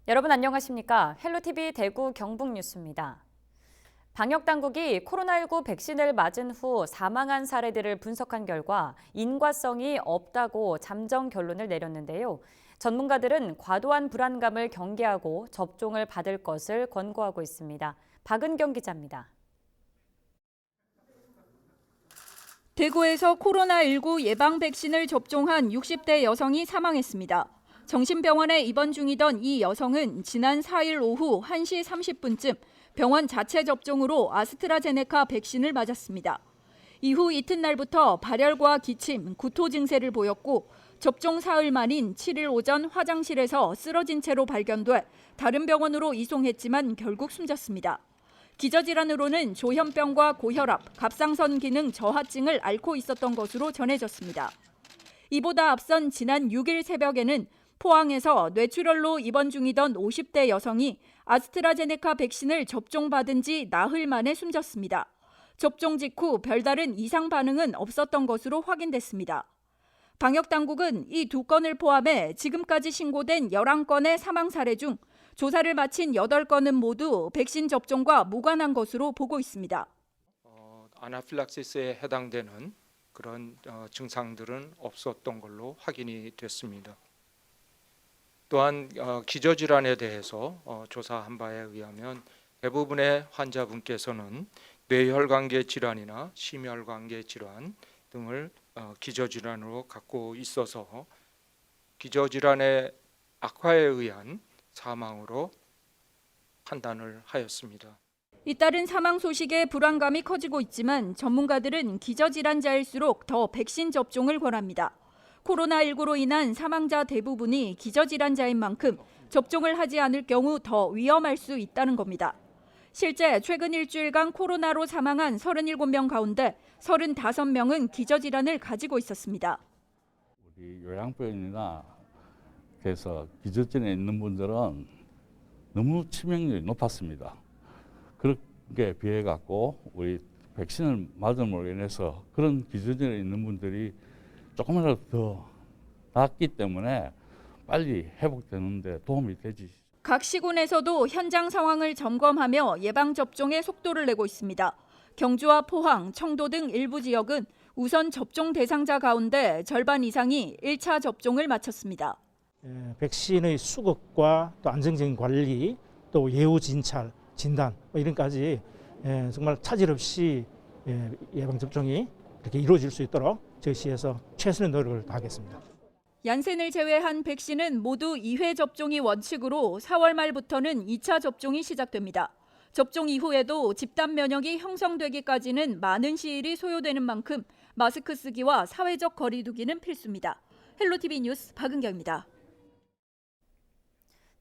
여러분 안녕하십니까? 헬로티비 대구 경북 뉴스입니다. 방역당국이 코로나19 백신을 맞은 후 사망한 사례들을 분석한 결과 인과성이 없다고 잠정 결론을 내렸는데요. 전문가들은 과도한 불안감을 경계하고 접종을 받을 것을 권고하고 있습니다. 박은경 기자입니다. 대구에서 코로나19 예방 백신을 접종한 60대 여성이 사망했습니다. 정신병원에 입원 중이던 이 여성은 지난 4일 오후 1시 30분쯤 병원 자체 접종으로 아스트라제네카 백신을 맞았습니다. 이후 이튿날부터 발열과 기침, 구토 증세를 보였고 접종 사흘 만인 7일 오전 화장실에서 쓰러진 채로 발견돼 다른 병원으로 이송했지만 결국 숨졌습니다. 기저질환으로는 조현병과 고혈압, 갑상선 기능 저하증을 앓고 있었던 것으로 전해졌습니다. 이보다 앞선 지난 6일 새벽에는 포항에서 뇌출혈로 입원 중이던 50대 여성이 아스트라제네카 백신을 접종받은 지 나흘 만에 숨졌습니다. 접종 직후 별다른 이상 반응은 없었던 것으로 확인됐습니다. 방역당국은 이 두 건을 포함해 지금까지 신고된 11건의 사망 사례 중 조사를 마친 8건은 모두 백신 접종과 무관한 것으로 보고 있습니다. 아나필락시스에 해당되는 그런 증상들은 없었던 걸로 확인이 됐습니다. 또한 기저질환에 대해서 조사한 바에 의하면 대부분의 환자분께서는 뇌혈관계 질환이나 심혈관계 질환 등을 기저질환으로 갖고 있어서 기저질환의 악화에 의한 사망으로 판단을 하였습니다. 잇따른 사망 소식에 불안감이 커지고 있지만 전문가들은 기저질환자일수록 더 백신 접종을 권합니다. 코로나19로 인한 사망자 대부분이 기저질환자인 만큼 접종을 하지 않을 경우 더 위험할 수 있다는 겁니다. 실제 최근 일주일간 코로나로 사망한 37명 가운데 35명은 기저질환을 가지고 있었습니다. 우리 요양병원이나 그래서 기저질환에 있는 분들은 너무 치명률이 높았습니다. 그렇게 비해 갖고 우리 백신을 맞음으로 인해서 그런 기저질환에 있는 분들이 조금이라도 더 낫기 때문에 빨리 회복되는데 도움이 되지. 각 시군에서도 현장 상황을 점검하며 예방접종에 속도를 내고 있습니다. 경주와 포항, 청도 등 일부 지역은 우선 접종 대상자 가운데 절반 이상이 1차 접종을 마쳤습니다. 백신의 수급과 또 안정적인 관리, 또 예후 진찰, 진단 이런까지 정말 차질 없이 예방접종이 이렇게 이루어질 수 있도록 저희 시에서 최선의 노력을 다하겠습니다. 얀센을 제외한 백신은 모두 2회 접종이 원칙으로 4월 말부터는 2차 접종이 시작됩니다. 접종 이후에도 집단 면역이 형성되기까지는 많은 시일이 소요되는 만큼 마스크 쓰기와 사회적 거리 두기는 필수입니다. 헬로티비 뉴스 박은경입니다.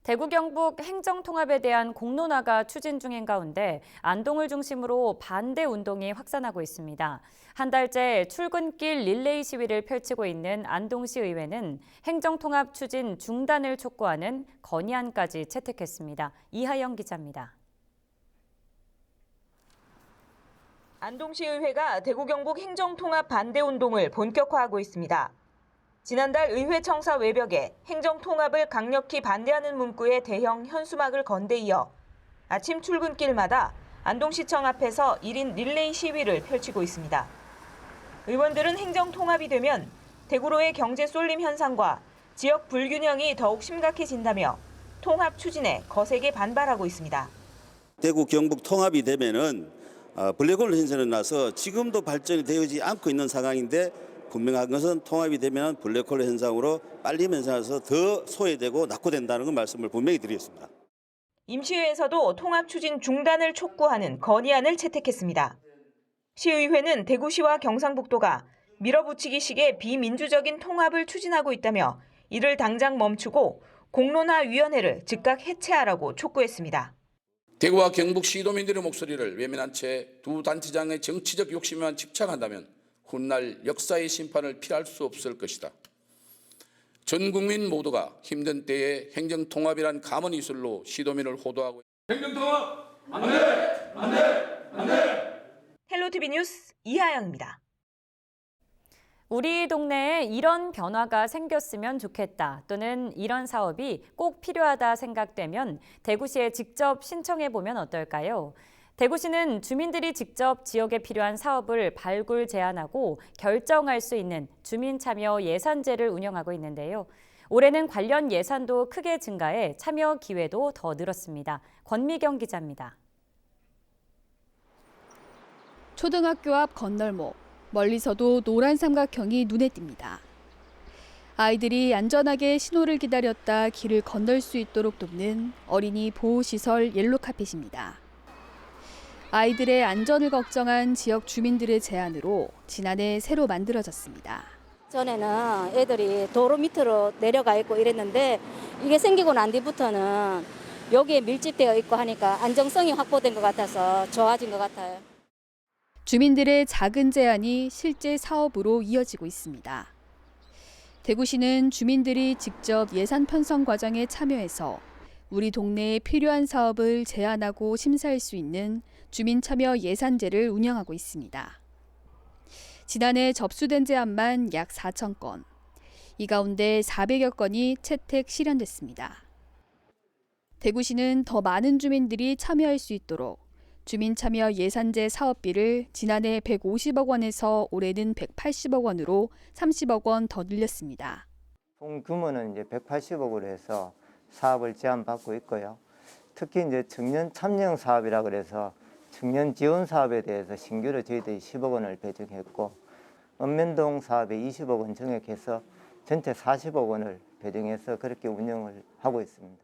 대구 경북 행정통합에 대한 공론화가 추진 중인 가운데 안동을 중심으로 반대 운동이 확산하고 있습니다. 한 달째 출근길 릴레이 시위를 펼치고 있는 안동시 의회는 행정통합 추진 중단을 촉구하는 건의안까지 채택했습니다. 이하영 기자입니다. 안동시 의회가 대구 경북 행정통합 반대 운동을 본격화하고 있습니다. 지난달 의회 청사 외벽에 행정통합을 강력히 반대하는 문구의 대형 현수막을 건 데 이어 아침 출근길마다 안동시청 앞에서 1인 릴레이 시위를 펼치고 있습니다. 의원들은 행정통합이 되면 대구로의 경제 쏠림 현상과 지역 불균형이 더욱 심각해진다며 통합 추진에 거세게 반발하고 있습니다. 대구 경북 통합이 되면은 블랙홀 현상이 나서 지금도 발전이 되지 않고 있는 상황인데 분명한 것은 통합이 되면 블랙홀 현상으로 빨리 변화해서 더 소외되고 낙후된다는 걸 말씀을 분명히 드리겠습니다. 임시회에서도 통합 추진 중단을 촉구하는 건의안을 채택했습니다. 시의회는 대구시와 경상북도가 밀어붙이기식의 비민주적인 통합을 추진하고 있다며 이를 당장 멈추고 공론화위원회를 즉각 해체하라고 촉구했습니다. 대구와 경북 시도민들의 목소리를 외면한 채 두 단체장의 정치적 욕심에만 집착한다면 훗날 역사의 심판을 피할 수 없을 것이다. 전 국민 모두가 힘든 때에 행정통합이란 감언 이술로 시도민을 호도하고 행정통합 안 돼! 안 돼! 안 돼! 헬로티비 뉴스 이하영입니다. 우리 동네에 이런 변화가 생겼으면 좋겠다 또는 이런 사업이 꼭 필요하다 생각되면 대구시에 직접 신청해 보면 어떨까요? 대구시는 주민들이 직접 지역에 필요한 사업을 발굴 제안하고 결정할 수 있는 주민참여 예산제를 운영하고 있는데요. 올해는 관련 예산도 크게 증가해 참여 기회도 더 늘었습니다. 권미경 기자입니다. 초등학교 앞 건널목, 멀리서도 노란 삼각형이 눈에 띕니다. 아이들이 안전하게 신호를 기다렸다 길을 건널 수 있도록 돕는 어린이 보호시설 옐로카펫입니다. 아이들의 안전을 걱정한 지역 주민들의 제안으로 지난해 새로 만들어졌습니다. 전에는 애들이 도로 밑으로 내려가 있고 이랬는데 이게 생기고 난 뒤부터는 여기에 밀집되어 있고 하니까 안정성이 확보된 것 같아서 좋아진 것 같아요. 주민들의 작은 제안이 실제 사업으로 이어지고 있습니다. 대구시는 주민들이 직접 예산 편성 과정에 참여해서 우리 동네에 필요한 사업을 제안하고 심사할 수 있는 주민참여 예산제를 운영하고 있습니다. 지난해 접수된 제안만 약 4천 건, 이 가운데 400여 건이 채택 실현됐습니다. 대구시는 더 많은 주민들이 참여할 수 있도록 주민참여 예산제 사업비를 지난해 150억 원에서 올해는 180억 원으로 30억 원 더 늘렸습니다. 총 규모는 이제 180억으로 해서 사업을 제안받고 있고요. 특히 이제 청년 참여형 사업이라 그래서 청년 지원 사업에 대해서 신규로 저희들이 10억 원을 배정했고 읍면동 사업에 20억 원 증액해서 전체 40억 원을 배정해서 그렇게 운영을 하고 있습니다.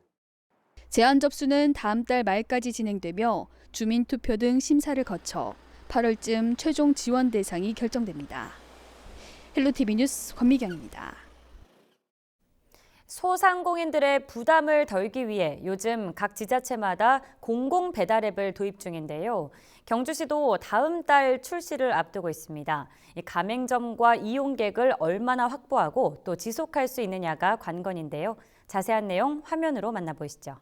제안 접수는 다음 달 말까지 진행되며 주민투표 등 심사를 거쳐 8월쯤 최종 지원 대상이 결정됩니다. 헬로티비 뉴스 권미경입니다. 소상공인들의 부담을 덜기 위해 요즘 각 지자체마다 공공 배달 앱을 도입 중인데요. 경주시도 다음 달 출시를 앞두고 있습니다. 이 가맹점과 이용객을 얼마나 확보하고 또 지속할 수 있느냐가 관건인데요. 자세한 내용 화면으로 만나보시죠.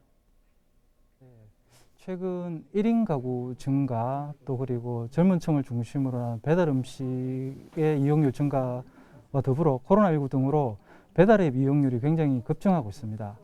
최근 1인 가구 증가 또 그리고 젊은 층을 중심으로 한 배달 음식의 이용률 증가와 더불어 코로나19 등으로 배달앱 이용률이 굉장히 급증하고 있습니다.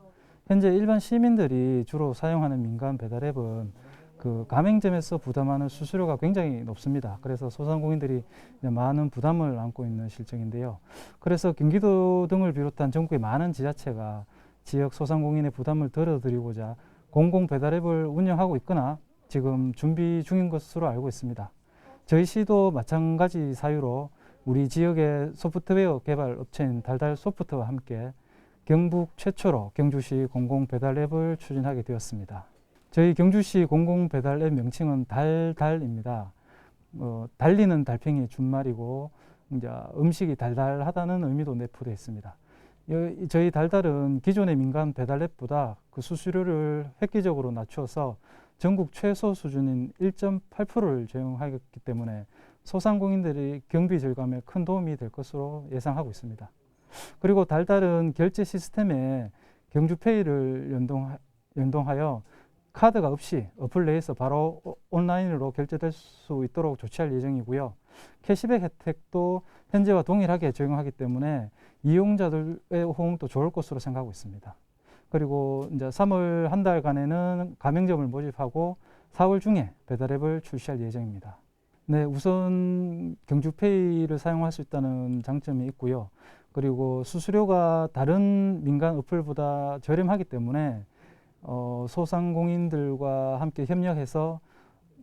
현재 일반 시민들이 주로 사용하는 민간 배달앱은 그 가맹점에서 부담하는 수수료가 굉장히 높습니다. 그래서 소상공인들이 많은 부담을 안고 있는 실정인데요. 그래서 경기도 등을 비롯한 전국의 많은 지자체가 지역 소상공인의 부담을 덜어드리고자 공공 배달앱을 운영하고 있거나 지금 준비 중인 것으로 알고 있습니다. 저희 시도 마찬가지 사유로 우리 지역의 소프트웨어 개발 업체인 달달소프트와 함께 경북 최초로 경주시 공공 배달앱을 추진하게 되었습니다. 저희 경주시 공공 배달앱 명칭은 달달입니다. 달리는 달팽이의 준말이고 이제 음식이 달달하다는 의미도 내포되어 있습니다. 저희 달달은 기존의 민간 배달앱보다 그 수수료를 획기적으로 낮추어서 전국 최소 수준인 1.8%를 적용하기 때문에 소상공인들이 경비 절감에 큰 도움이 될 것으로 예상하고 있습니다. 그리고 달달은 결제 시스템에 경주페이를 연동하여 카드가 없이 어플 내에서 바로 온라인으로 결제될 수 있도록 조치할 예정이고요. 캐시백 혜택도 현재와 동일하게 적용하기 때문에 이용자들의 호응도 좋을 것으로 생각하고 있습니다. 그리고 이제 3월 한 달간에는 가맹점을 모집하고 4월 중에 배달앱을 출시할 예정입니다. 네, 우선 경주페이를 사용할 수 있다는 장점이 있고요. 그리고 수수료가 다른 민간 어플보다 저렴하기 때문에 소상공인들과 함께 협력해서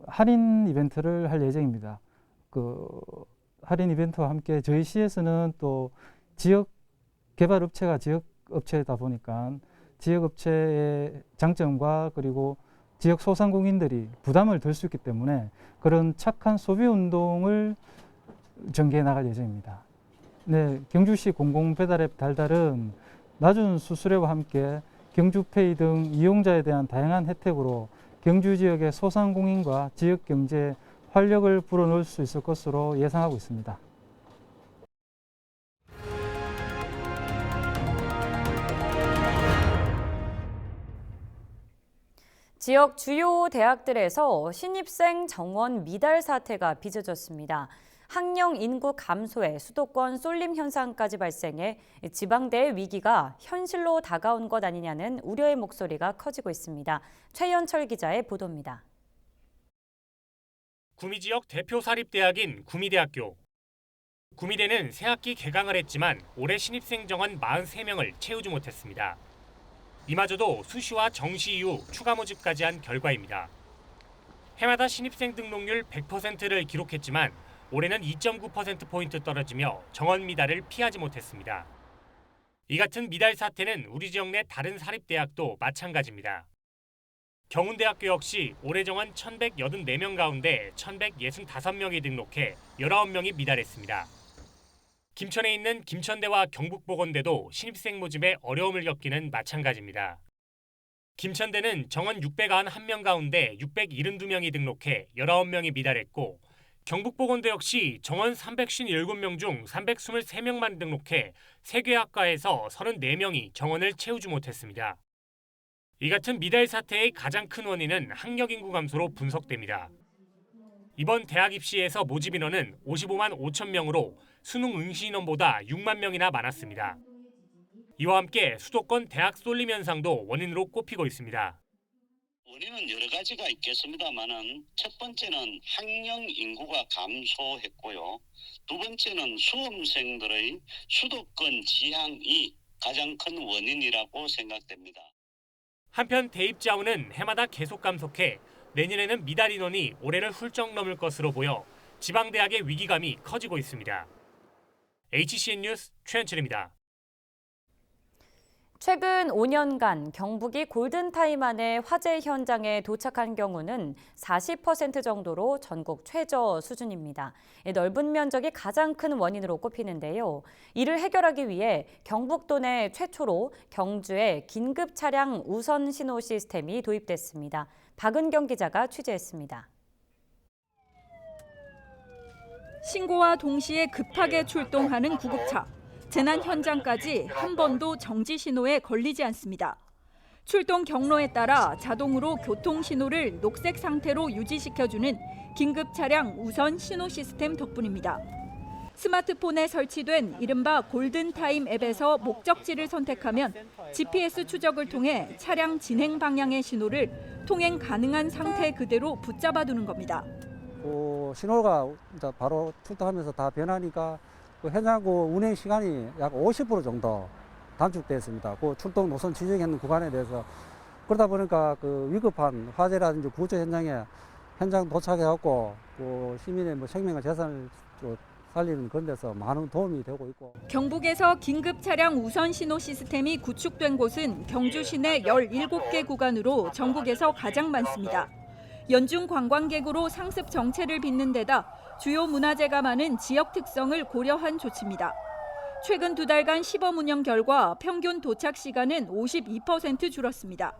할인 이벤트를 할 예정입니다. 그 할인 이벤트와 함께 저희 시에서는 또 지역 개발 업체가 지역 업체다 보니까 지역 업체의 장점과 그리고 지역 소상공인들이 부담을 덜 수 있기 때문에 그런 착한 소비 운동을 전개해 나갈 예정입니다. 네, 경주시 공공 배달앱 달달은 낮은 수수료와 함께 경주페이 등 이용자에 대한 다양한 혜택으로 경주 지역의 소상공인과 지역 경제에 활력을 불어넣을 수 있을 것으로 예상하고 있습니다. 지역 주요 대학들에서 신입생 정원 미달 사태가 빚어졌습니다. 학령 인구 감소에 수도권 쏠림 현상까지 발생해 지방대의 위기가 현실로 다가온 것 아니냐는 우려의 목소리가 커지고 있습니다. 최연철 기자의 보도입니다. 구미 지역 대표 사립대학인 구미대학교. 구미대는 새학기 개강을 했지만 올해 신입생 정원 43명을 채우지 못했습니다. 이마저도 수시와 정시 이후 추가 모집까지 한 결과입니다. 해마다 신입생 등록률 100%를 기록했지만 올해는 2.9%포인트 떨어지며 정원 미달을 피하지 못했습니다. 이 같은 미달 사태는 우리 지역 내 다른 사립대학도 마찬가지입니다. 경운대학교 역시 올해 정원 1,184명 가운데 1,165명이 등록해 19명이 미달했습니다. 김천에 있는 김천대와 경북보건대도 신입생 모집에 어려움을 겪기는 마찬가지입니다. 김천대는 정원 691명 가운데 672명이 등록해 19명이 미달했고 경북보건대 역시 정원 357명 중 323명만 등록해 3개 학과에서 34명이 정원을 채우지 못했습니다. 이 같은 미달 사태의 가장 큰 원인은 학력 인구 감소로 분석됩니다. 이번 대학 입시에서 모집 인원은 55만 5천 명으로 수능 응시 인원보다 6만 명이나 많았습니다. 이와 함께 수도권 대학 쏠림 현상도 원인으로 꼽히고 있습니다. 원인은 여러 가지가 있겠습니다만은 첫 번째는 학령 인구가 감소했고요. 두 번째는 수험생들의 수도권 지향이 가장 큰 원인이라고 생각됩니다. 한편 대입 자원은 해마다 계속 감속해 내년에는 미달 인원이 올해를 훌쩍 넘을 것으로 보여 지방대학의 위기감이 커지고 있습니다. HCN 뉴스 최현철입니다. 최근 5년간 경북이 골든타임 안에 화재 현장에 도착한 경우는 40% 정도로 전국 최저 수준입니다. 넓은 면적이 가장 큰 원인으로 꼽히는데요. 이를 해결하기 위해 경북도 내 최초로 경주에 긴급 차량 우선 신호 시스템이 도입됐습니다. 박은경 기자가 취재했습니다. 신고와 동시에 급하게 출동하는 구급차. 재난 현장까지 한 번도 정지 신호에 걸리지 않습니다. 출동 경로에 따라 자동으로 교통 신호를 녹색 상태로 유지시켜주는 긴급 차량 우선 신호 시스템 덕분입니다. 스마트폰에 설치된 이른바 골든타임 앱에서 목적지를 선택하면 GPS 추적을 통해 차량 진행 방향의 신호를 통행 가능한 상태 그대로 붙잡아두는 겁니다. 신호가 바로 출동하면서 다 변하니까 현장구 운행 시간이 약 50% 정도 단축됐습니다. 그 출동 노선 지정했는 구간에 대해서 그러다 보니까 그 위급한 화재라든지 구조 현장에 현장 도착해갖고 그 시민의 생명과 재산을 살리는 그런 데서 많은 도움이 되고 있고. 경북에서 긴급 차량 우선 신호 시스템이 구축된 곳은 경주 시내 17개 구간으로 전국에서 가장 많습니다. 연중 관광객으로 상습 정체를 빚는 데다 주요 문화재가 많은 지역 특성을 고려한 조치입니다. 최근 2달간 시범 운영 결과 평균 도착 시간은 52% 줄었습니다.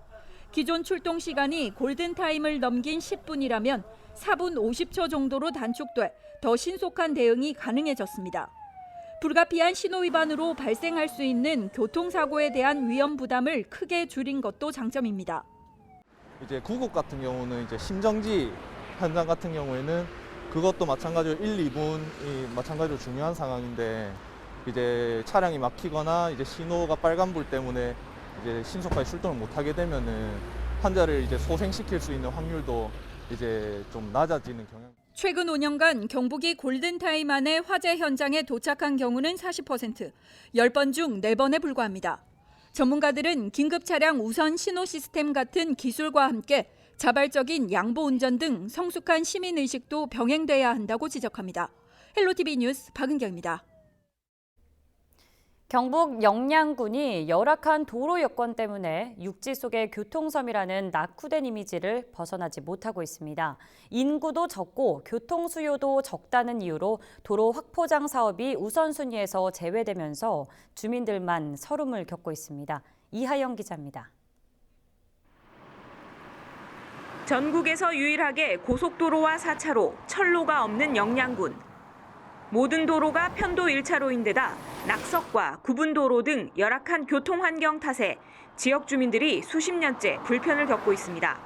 기존 출동 시간이 골든타임을 넘긴 10분이라면 4분 50초 정도로 단축돼 더 신속한 대응이 가능해졌습니다. 불가피한 신호 위반으로 발생할 수 있는 교통사고에 대한 위험 부담을 크게 줄인 것도 장점입니다. 이제 구급 같은 경우는 이제 심정지 현장 같은 경우에는 그것도 마찬가지로 1, 2분이 마찬가지로 중요한 상황인데 이제 차량이 막히거나 이제 신호가 빨간불 때문에 이제 신속하게 출동을 못하게 되면은 환자를 이제 소생시킬 수 있는 확률도 이제 좀 낮아지는 경향. 최근 5년간 경북이 골든타임 안에 화재 현장에 도착한 경우는 40%, 10번 중 4번에 불과합니다. 전문가들은 긴급 차량 우선 신호 시스템 같은 기술과 함께 자발적인 양보 운전 등 성숙한 시민 의식도 병행돼야 한다고 지적합니다. 헬로티비 뉴스 박은경입니다. 경북 영양군이 열악한 도로 여건 때문에 육지 속의 교통섬이라는 낙후된 이미지를 벗어나지 못하고 있습니다. 인구도 적고 교통 수요도 적다는 이유로 도로 확포장 사업이 우선순위에서 제외되면서 주민들만 서름을 겪고 있습니다. 이하영 기자입니다. 전국에서 유일하게 고속도로와 4차로, 철로가 없는 영양군. 모든 도로가 편도 1차로인데다 낙석과 구분도로 등 열악한 교통 환경 탓에 지역 주민들이 수십 년째 불편을 겪고 있습니다.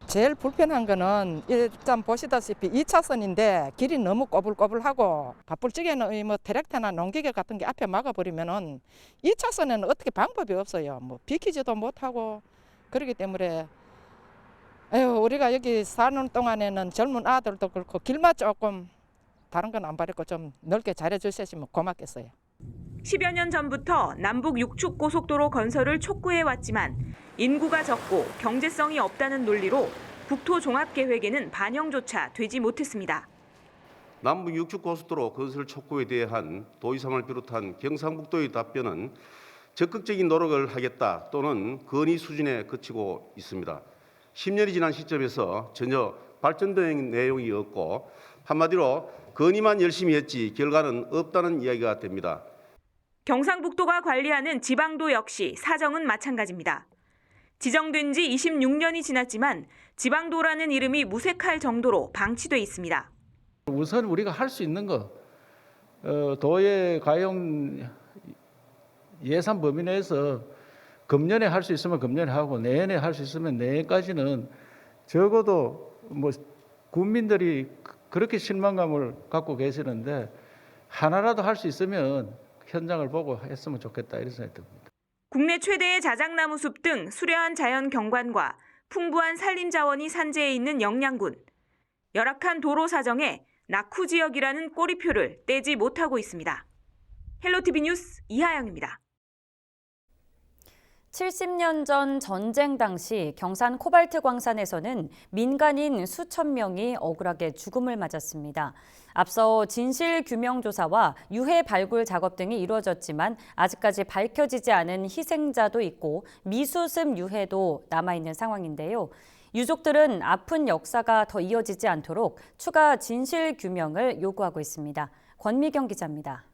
제일 불편한 거는 일단 보시다시피 2차선인데 길이 너무 꼬불꼬불하고 바쁠적에는 뭐 트랙터나 농기계 같은 게 앞에 막아버리면은 2차선에는 어떻게 방법이 없어요. 뭐 비키지도 못하고 그렇기 때문에 우리가 여기 사는 동안에는 젊은 아들도 그렇고 길만 조금 다른 건 안 바랬고 좀 넓게 잘해 주셨으면 고맙겠어요. 10여 년 전부터 남북 6축 고속도로 건설을 촉구해 왔지만 인구가 적고 경제성이 없다는 논리로 국토종합계획에는 반영조차 되지 못했습니다. 남북 6축 고속도로 건설 촉구에 대한 도의사를 비롯한 경상북도의 답변은 적극적인 노력을 하겠다 또는 건의 수준에 그치고 있습니다. 10년이 지난 시점에서 전혀 발전된 내용이 없고 한마디로 건의만 열심히 했지 결과는 없다는 이야기가 됩니다. 경상북도가 관리하는 지방도 역시 사정은 마찬가지입니다. 지정된 지 26년이 지났지만 지방도라는 이름이 무색할 정도로 방치돼 있습니다. 우선 우리가 할 수 있는 거 도의 가용 예산 범위 내에서 금년에 할 수 있으면 금년에 하고 내년에 할 수 있으면 내년까지는 적어도 뭐 국민들이 그렇게 실망감을 갖고 계시는데 하나라도 할 수 있으면 현장을 보고 했으면 좋겠다 이런 생각이 듭니다. 국내 최대의 자작나무 숲 등 수려한 자연 경관과 풍부한 산림 자원이 산재해 있는 영양군. 열악한 도로 사정에 낙후 지역이라는 꼬리표를 떼지 못하고 있습니다. 헬로티비 뉴스 이하영입니다. 70년 전 전쟁 당시 경산 코발트 광산에서는 민간인 수천 명이 억울하게 죽음을 맞았습니다. 앞서 진실 규명 조사와 유해 발굴 작업 등이 이루어졌지만 아직까지 밝혀지지 않은 희생자도 있고 미수습 유해도 남아있는 상황인데요. 유족들은 아픈 역사가 더 이어지지 않도록 추가 진실 규명을 요구하고 있습니다. 권미경 기자입니다.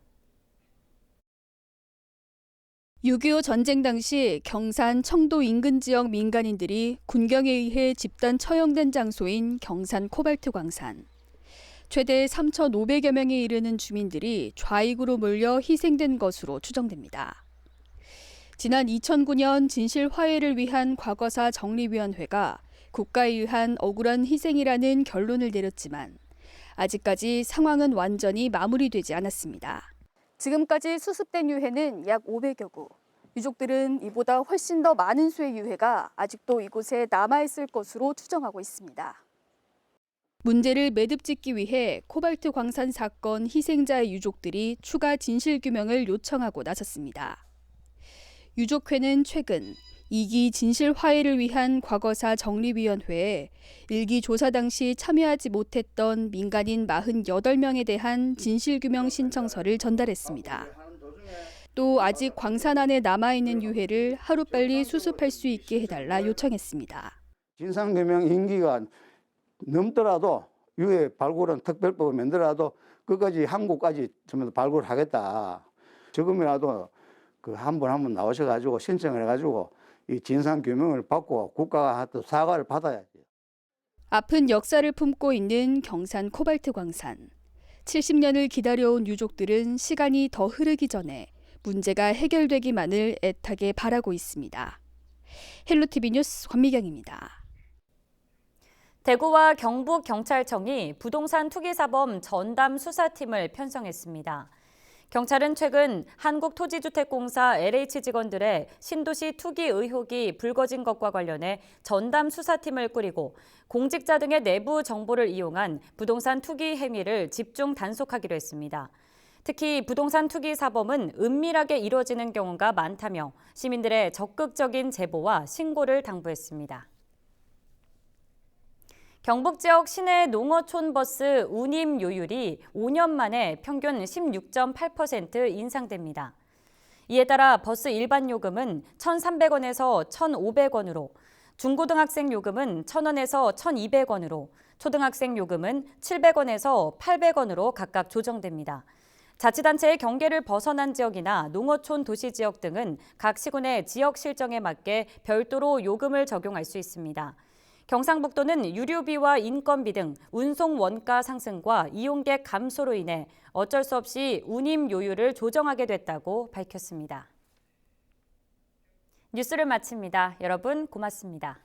6.25 전쟁 당시 경산 청도 인근 지역 민간인들이 군경에 의해 집단 처형된 장소인 경산 코발트 광산. 최대 3,500여 명에 이르는 주민들이 좌익으로 몰려 희생된 것으로 추정됩니다. 지난 2009년 진실 화해를 위한 과거사 정리위원회가 국가에 의한 억울한 희생이라는 결론을 내렸지만 아직까지 상황은 완전히 마무리되지 않았습니다. 지금까지 수습된 유해는 약 500여 구. 유족들은 이보다 훨씬 더 많은 수의 유해가 아직도 이곳에 남아있을 것으로 추정하고 있습니다. 문제를 매듭짓기 위해 코발트 광산 사건 희생자의 유족들이 추가 진실규명을 요청하고 나섰습니다. 유족회는 최근 2기 진실 화해를 위한 과거사 정리위원회에 1기 조사 당시 참여하지 못했던 민간인 48명에 대한 진실규명 신청서를 전달했습니다. 또 아직 광산 안에 남아있는 유해를 하루빨리 수습할 수 있게 해달라 요청했습니다. 진상규명 임기가 넘더라도 유해 발굴은 특별법을 만들어도 끝까지 한국까지 전부 다 발굴하겠다. 지금이라도 그 한 번 나오셔가지고 신청을 해가지고 이 진상규명을 받고 국가가 또 사과를 받아야지. 아픈 역사를 품고 있는 경산 코발트 광산. 70년을 기다려온 유족들은 시간이 더 흐르기 전에 문제가 해결되기만을 애타게 바라고 있습니다. 헬로티비 뉴스 권미경입니다. 대구와 경북경찰청이 부동산 투기사범 전담 수사팀을 편성했습니다. 경찰은 최근 한국토지주택공사 LH 직원들의 신도시 투기 의혹이 불거진 것과 관련해 전담 수사팀을 꾸리고 공직자 등의 내부 정보를 이용한 부동산 투기 행위를 집중 단속하기로 했습니다. 특히 부동산 투기 사범은 은밀하게 이루어지는 경우가 많다며 시민들의 적극적인 제보와 신고를 당부했습니다. 경북 지역 시내 농어촌 버스 운임 요율이 5년 만에 평균 16.8% 인상됩니다. 이에 따라 버스 일반 요금은 1,300원에서 1,500원으로, 중고등학생 요금은 1,000원에서 1,200원으로, 초등학생 요금은 700원에서 800원으로 각각 조정됩니다. 자치단체의 경계를 벗어난 지역이나 농어촌 도시 지역 등은 각 시군의 지역 실정에 맞게 별도로 요금을 적용할 수 있습니다. 경상북도는 유류비와 인건비 등 운송 원가 상승과 이용객 감소로 인해 어쩔 수 없이 운임 요율을 조정하게 됐다고 밝혔습니다. 뉴스를 마칩니다. 여러분 고맙습니다.